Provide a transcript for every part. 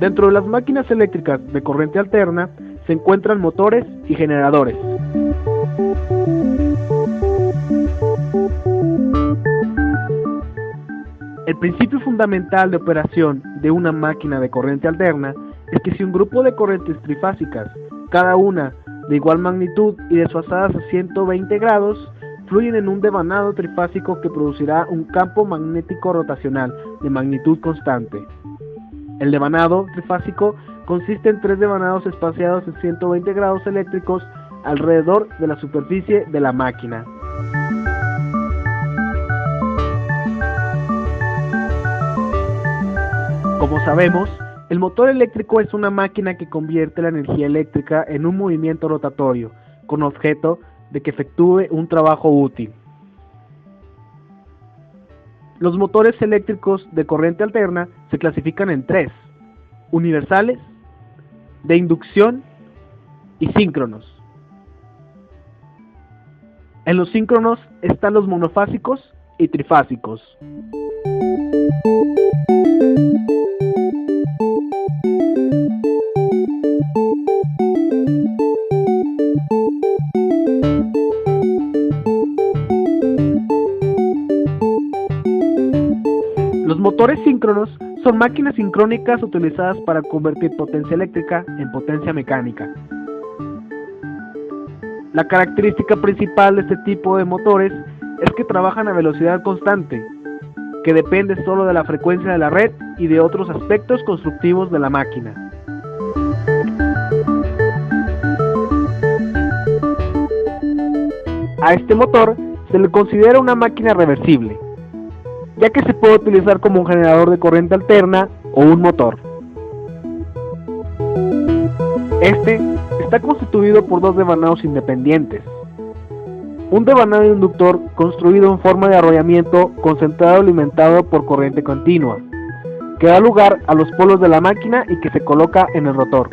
Dentro de las máquinas eléctricas de corriente alterna se encuentran motores y generadores. El principio fundamental de operación de una máquina de corriente alterna es que si un grupo de corrientes trifásicas, cada una de igual magnitud y desfasadas a 120 grados, fluyen en un devanado trifásico que producirá un campo magnético rotacional de magnitud constante. El devanado trifásico consiste en 3 devanados espaciados en 120 grados eléctricos alrededor de la superficie de la máquina. Como sabemos, el motor eléctrico es una máquina que convierte la energía eléctrica en un movimiento rotatorio, con objeto de que efectúe un trabajo útil. Los motores eléctricos de corriente alterna se clasifican en 3: universales, de inducción y síncronos. En los síncronos están los monofásicos y trifásicos. Los motores síncronos son máquinas sincrónicas utilizadas para convertir potencia eléctrica en potencia mecánica. La característica principal de este tipo de motores es que trabajan a velocidad constante, que depende solo de la frecuencia de la red y de otros aspectos constructivos de la máquina. A este motor se le considera una máquina reversible, ya que se puede utilizar como un generador de corriente alterna o un motor. Este está constituido por 2 devanados independientes. Un devanado inductor construido en forma de arrollamiento concentrado alimentado por corriente continua, que da lugar a los polos de la máquina y que se coloca en el rotor.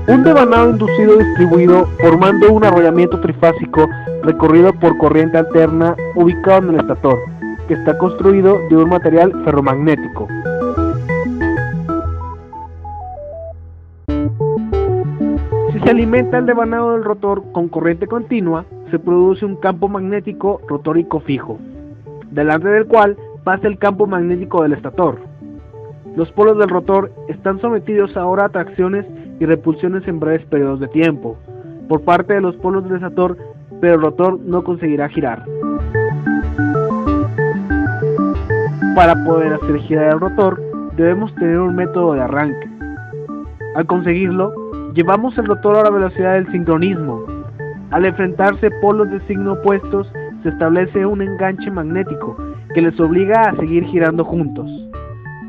Un devanado inducido distribuido formando un arrollamiento trifásico recorrido por corriente alterna ubicado en el estator, que está construido de un material ferromagnético. Si se alimenta el devanado del rotor con corriente continua, se produce un campo magnético rotórico fijo, delante del cual pasa el campo magnético del estator. Los polos del rotor están sometidos ahora a atracciones y repulsiones en breves periodos de tiempo, por parte de los polos del estator, pero el rotor no conseguirá girar. Para poder hacer girar el rotor, debemos tener un método de arranque. Al conseguirlo, llevamos el rotor a la velocidad del sincronismo. Al enfrentarse polos de signo opuestos, se establece un enganche magnético que les obliga a seguir girando juntos,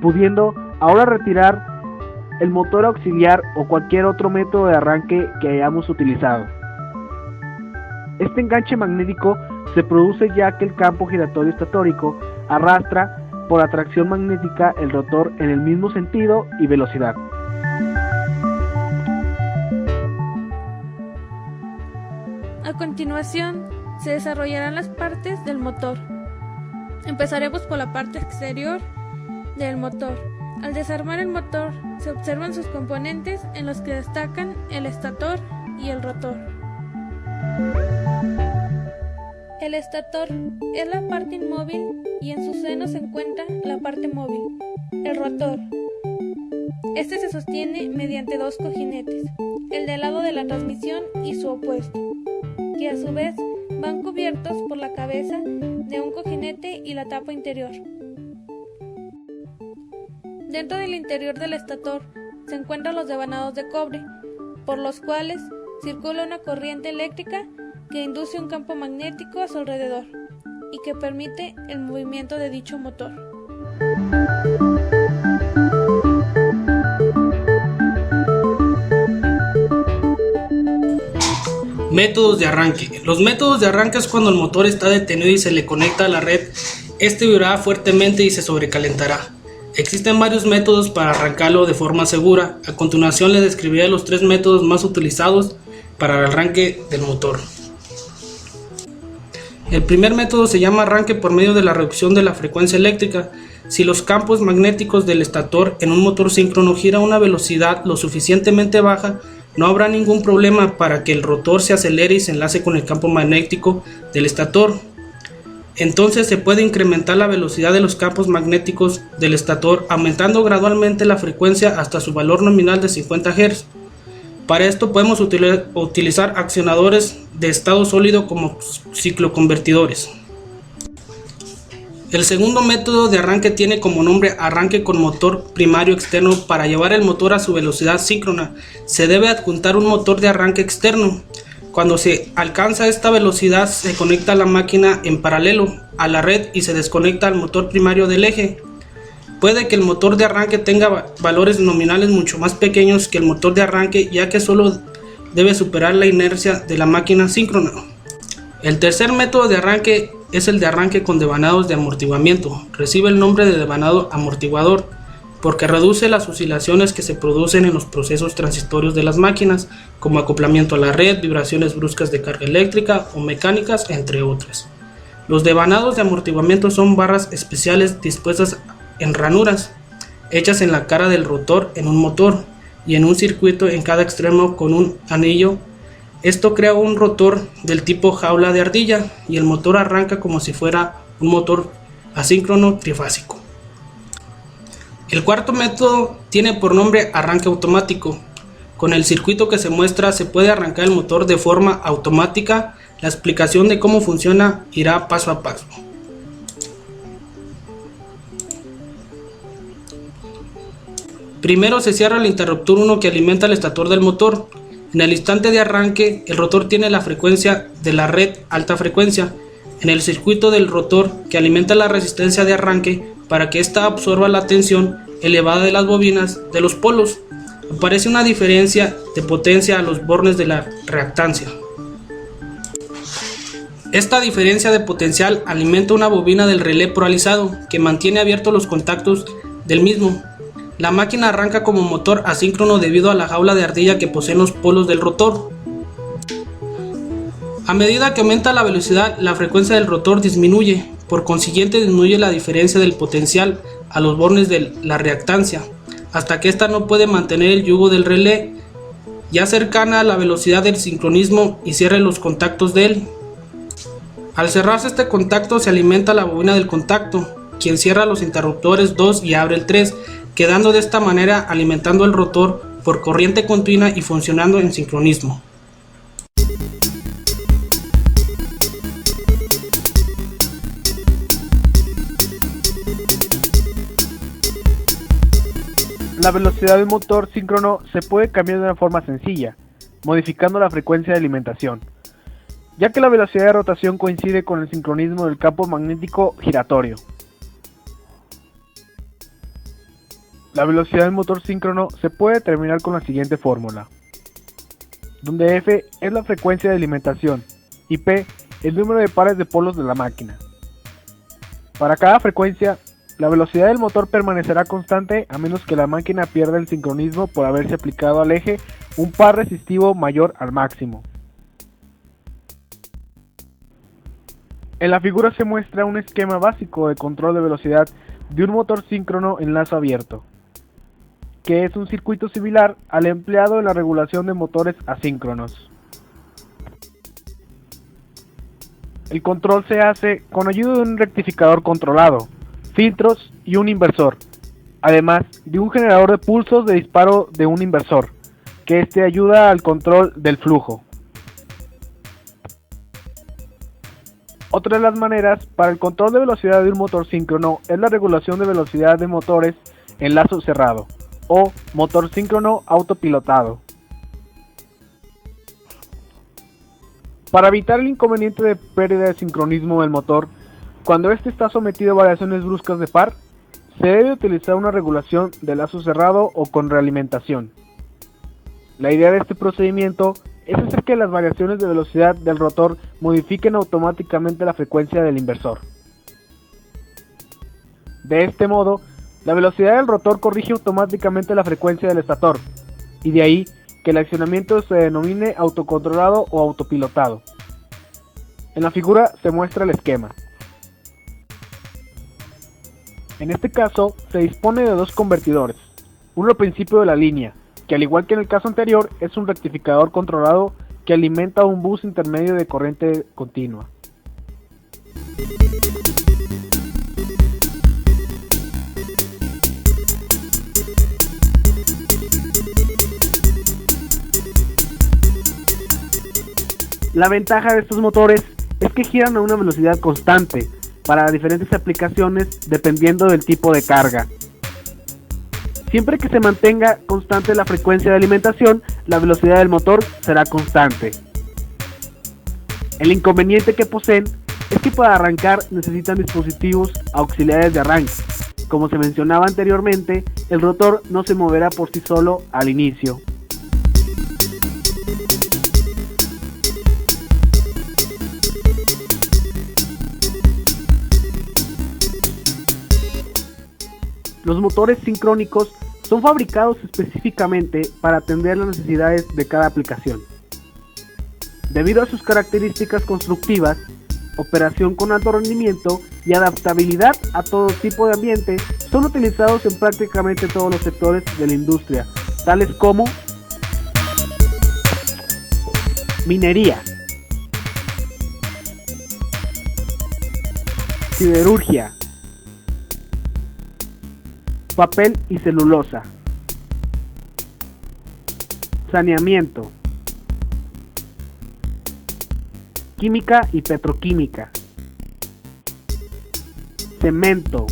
pudiendo ahora retirar el motor auxiliar o cualquier otro método de arranque que hayamos utilizado. Este enganche magnético se produce ya que el campo giratorio estatórico arrastra por atracción magnética el rotor en el mismo sentido y velocidad. A continuación, se desarrollarán las partes del motor. Empezaremos por la parte exterior del motor. Al desarmar el motor, se observan sus componentes en los que destacan el estator y el rotor. El estator es la parte inmóvil y en su seno se encuentra la parte móvil, el rotor. Este se sostiene mediante 2 cojinetes, el del lado de la transmisión y su opuesto, que a su vez van cubiertos por la cabeza de un cojinete y la tapa interior. Dentro del interior del estator se encuentran los devanados de cobre, por los cuales circula una corriente eléctrica que induce un campo magnético a su alrededor y que permite el movimiento de dicho motor. Métodos de arranque. Los métodos de arranque es cuando el motor está detenido y se le conecta a la red. Este vibrará fuertemente y se sobrecalentará. Existen varios métodos para arrancarlo de forma segura. A continuación les describiré los 3 métodos más utilizados para el arranque del motor. El primer método se llama arranque por medio de la reducción de la frecuencia eléctrica. Si los campos magnéticos del estator en un motor síncrono giran a una velocidad lo suficientemente baja, no habrá ningún problema para que el rotor se acelere y se enlace con el campo magnético del estator. Entonces se puede incrementar la velocidad de los campos magnéticos del estator aumentando gradualmente la frecuencia hasta su valor nominal de 50 Hz. Para esto podemos utilizar accionadores de estado sólido como cicloconvertidores. El segundo método de arranque tiene como nombre arranque con motor primario externo. Para llevar el motor a su velocidad síncrona se debe adjuntar un motor de arranque externo. Cuando se alcanza esta velocidad se conecta la máquina en paralelo a la red y se desconecta el motor primario del eje. Puede que el motor de arranque tenga valores nominales mucho más pequeños que el motor de arranque, ya que solo debe superar la inercia de la máquina síncrona. El tercer método de arranque es el de arranque con devanados de amortiguamiento. Recibe el nombre de devanado amortiguador porque reduce las oscilaciones que se producen en los procesos transitorios de las máquinas, como acoplamiento a la red, vibraciones bruscas de carga eléctrica o mecánicas, entre otras. Los devanados de amortiguamiento son barras especiales dispuestas en ranuras, hechas en la cara del rotor en un motor y en un circuito en cada extremo con un anillo. Esto crea un rotor del tipo jaula de ardilla y el motor arranca como si fuera un motor asíncrono trifásico. El cuarto método tiene por nombre arranque automático. Con el circuito que se muestra se puede arrancar el motor de forma automática. La explicación de cómo funciona irá paso a paso. Primero se cierra el interruptor 1 que alimenta el estator del motor. En el instante de arranque, el rotor tiene la frecuencia de la red alta frecuencia en el circuito del rotor que alimenta la resistencia de arranque para que ésta absorba la tensión elevada de las bobinas de los polos. Aparece una diferencia de potencia a los bornes de la reactancia. Esta diferencia de potencial alimenta una bobina del relé polarizado que mantiene abiertos los contactos del mismo. La máquina arranca como motor asíncrono debido a la jaula de ardilla que poseen los polos del rotor. A medida que aumenta la velocidad, la frecuencia del rotor disminuye, por consiguiente disminuye la diferencia del potencial a los bornes de la reactancia, hasta que ésta no puede mantener el yugo del relé, ya cercana a la velocidad del sincronismo, y cierre los contactos de él. Al cerrarse este contacto se alimenta la bobina del contacto, quien cierra los interruptores 2 y abre el 3, quedando de esta manera alimentando el rotor por corriente continua y funcionando en sincronismo. La velocidad del motor síncrono se puede cambiar de una forma sencilla, modificando la frecuencia de alimentación, ya que la velocidad de rotación coincide con el sincronismo del campo magnético giratorio. La velocidad del motor síncrono se puede determinar con la siguiente fórmula, donde F es la frecuencia de alimentación y P el número de pares de polos de la máquina. Para cada frecuencia, la velocidad del motor permanecerá constante a menos que la máquina pierda el sincronismo por haberse aplicado al eje un par resistivo mayor al máximo. En la figura se muestra un esquema básico de control de velocidad de un motor síncrono en lazo abierto, que es un circuito similar al empleado en la regulación de motores asíncronos. El control se hace con ayuda de un rectificador controlado, filtros y un inversor, además de un generador de pulsos de disparo de un inversor, que ayuda al control del flujo. Otra de las maneras para el control de velocidad de un motor síncrono es la regulación de velocidad de motores en lazo cerrado, o motor síncrono autopilotado. Para evitar el inconveniente de pérdida de sincronismo del motor, cuando este está sometido a variaciones bruscas de par, se debe utilizar una regulación de lazo cerrado o con realimentación. La idea de este procedimiento es hacer que las variaciones de velocidad del rotor modifiquen automáticamente la frecuencia del inversor. De este modo, la velocidad del rotor corrige automáticamente la frecuencia del estator, y de ahí que el accionamiento se denomine autocontrolado o autopilotado. En la figura se muestra el esquema. En este caso, se dispone de dos convertidores, uno al principio de la línea, que al igual que en el caso anterior, es un rectificador controlado que alimenta un bus intermedio de corriente continua. La ventaja de estos motores es que giran a una velocidad constante para diferentes aplicaciones dependiendo del tipo de carga. Siempre que se mantenga constante la frecuencia de alimentación, la velocidad del motor será constante. El inconveniente que poseen es que para arrancar necesitan dispositivos auxiliares de arranque. Como se mencionaba anteriormente, el rotor no se moverá por sí solo al inicio. Los motores sincrónicos son fabricados específicamente para atender las necesidades de cada aplicación. Debido a sus características constructivas, operación con alto rendimiento y adaptabilidad a todo tipo de ambiente, son utilizados en prácticamente todos los sectores de la industria, tales como minería, siderurgia, papel y celulosa, saneamiento, química y petroquímica, cemento,